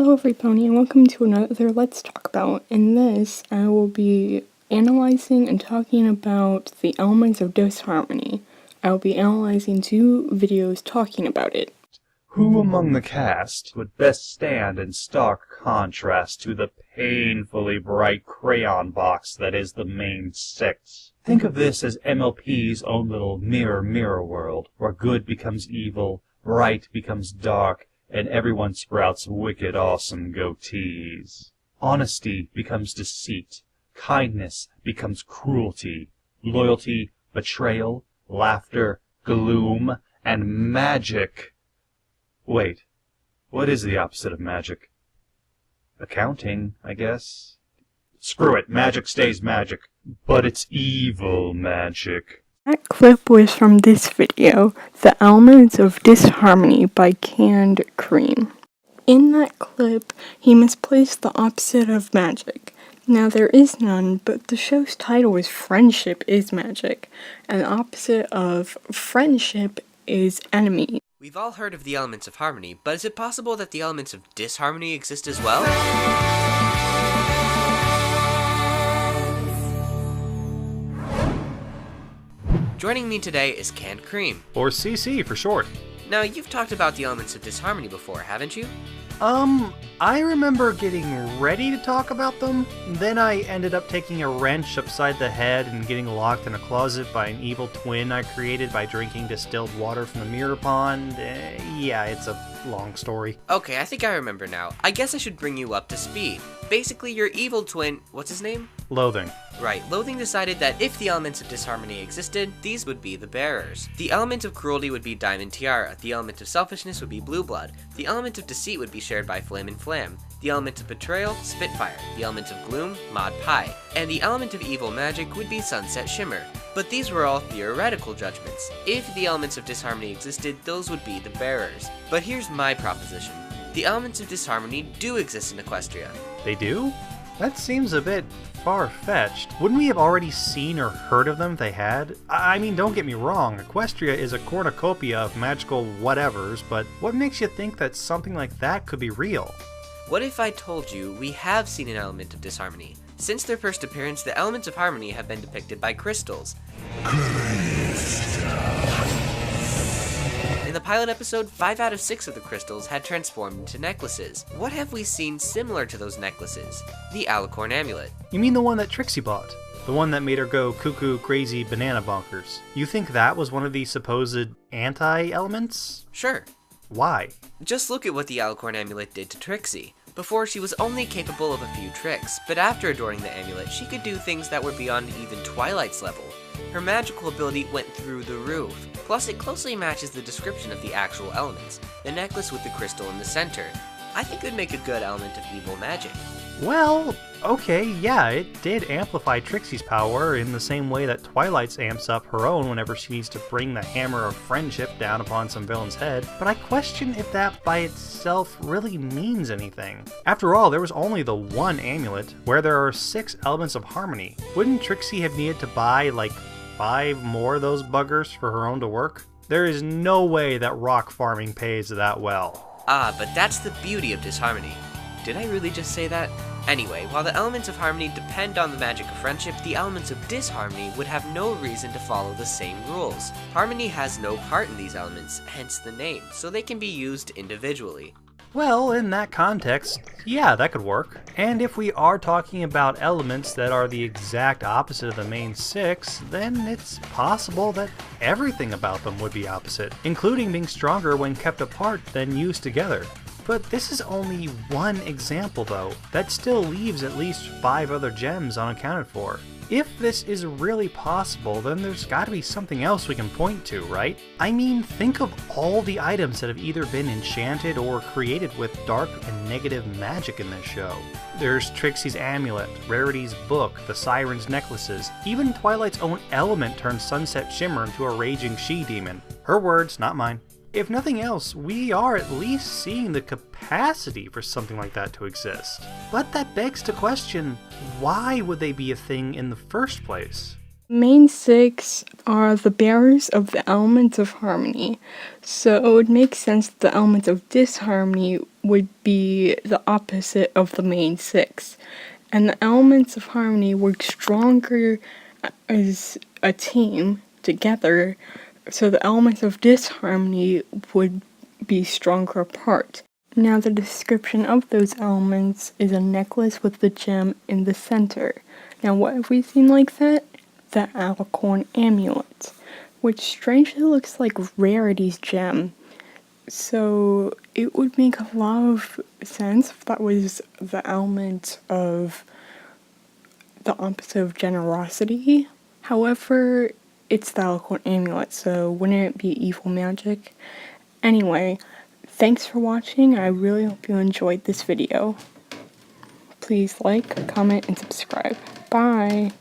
Hello everybody and welcome to another Let's Talk About. In this, I will be analyzing and talking about the elements of disharmony. I will be analyzing 2 videos talking about it. Who among the cast would best stand in stark contrast to the painfully bright crayon box that is the main 6? Think of this as MLP's own little mirror world, where good becomes evil, bright becomes dark, and everyone sprouts wicked awesome goatees. Honesty becomes deceit, kindness becomes cruelty, loyalty, betrayal, laughter, gloom, and magic. Wait, what is the opposite of magic? Accounting, I guess. Screw it, magic stays magic, but it's evil magic. That clip was from this video, The Elements of Disharmony by Canned Cream. In that clip, he misplaced the opposite of magic. Now there is none, but the show's title is Friendship is Magic, and the opposite of friendship is enemy. We've all heard of the elements of harmony, but is it possible that the elements of disharmony exist as well? Joining me today is Canned Cream. Or CC for short. Now, you've talked about the elements of disharmony before, haven't you? I remember getting ready to talk about them, then I ended up taking a wrench upside the head and getting locked in a closet by an evil twin I created by drinking distilled water from the mirror pond. Yeah, it's a long story. Okay, I think I remember now. I guess I should bring you up to speed. Basically, your evil twin, what's his name? Loathing. Right, Loathing decided that if the elements of disharmony existed, these would be the bearers. The element of cruelty would be Diamond Tiara, the element of selfishness would be Blue Blood, the element of deceit would be shared by Flame and Flam, the element of betrayal, Spitfire, the element of gloom, Maud Pie, and the element of evil magic would be Sunset Shimmer. But these were all theoretical judgments. If the elements of disharmony existed, those would be the bearers. But here's my proposition. The elements of disharmony do exist in Equestria. They do? That seems a bit far-fetched. Wouldn't we have already seen or heard of them if they had? I mean, don't get me wrong, Equestria is a cornucopia of magical whatevers, but what makes you think that something like that could be real? What if I told you we have seen an element of disharmony? Since their first appearance, the elements of harmony have been depicted by crystals. In the pilot episode, 5 out of 6 of the crystals had transformed into necklaces. What have we seen similar to those necklaces? The Alicorn Amulet. You mean the one that Trixie bought? The one that made her go cuckoo, crazy, banana bonkers. You think that was one of the supposed anti-elements? Sure. Why? Just look at what the Alicorn Amulet did to Trixie. Before, she was only capable of a few tricks, but after adoring the amulet, she could do things that were beyond even Twilight's level. Her magical ability went through the roof. Plus, it closely matches the description of the actual elements, the necklace with the crystal in the center. I think it would make a good element of evil magic. Well, okay, yeah, it did amplify Trixie's power in the same way that Twilight's amps up her own whenever she needs to bring the hammer of friendship down upon some villain's head, but I question if that by itself really means anything. After all, there was only the one amulet, where there are 6 elements of harmony. Wouldn't Trixie have needed to buy, like, 5 more of those buggers for her own to work? There is no way that rock farming pays that well. Ah, but that's the beauty of disharmony. Did I really just say that? Anyway, while the elements of harmony depend on the magic of friendship, the elements of disharmony would have no reason to follow the same rules. Harmony has no part in these elements, hence the name, so they can be used individually. Well, in that context, yeah, that could work. And if we are talking about elements that are the exact opposite of the main 6, then it's possible that everything about them would be opposite, including being stronger when kept apart than used together. But this is only one example though. That still leaves at least 5 other gems unaccounted for. If this is really possible, then there's gotta be something else we can point to, right? I mean, think of all the items that have either been enchanted or created with dark and negative magic in this show. There's Trixie's amulet, Rarity's book, the Siren's necklaces, even Twilight's own element turned Sunset Shimmer into a raging she-demon. Her words, not mine. If nothing else, we are at least seeing the capacity for something like that to exist. But that begs to question, why would they be a thing in the first place? Main six are the bearers of the elements of harmony, so it would make sense that the element of disharmony would be the opposite of the main six, and the elements of harmony work stronger as a team together, so the elements of disharmony would be stronger apart. Now the description of those elements is a necklace with the gem in the center. Now what have we seen like that? The alicorn amulet, which strangely looks like Rarity's gem. So it would make a lot of sense if that was the element of the opposite of generosity. However, it's the alicorn amulet, so wouldn't it be evil magic? Anyway, thanks for watching. I really hope you enjoyed this video. Please like, comment, and subscribe. Bye!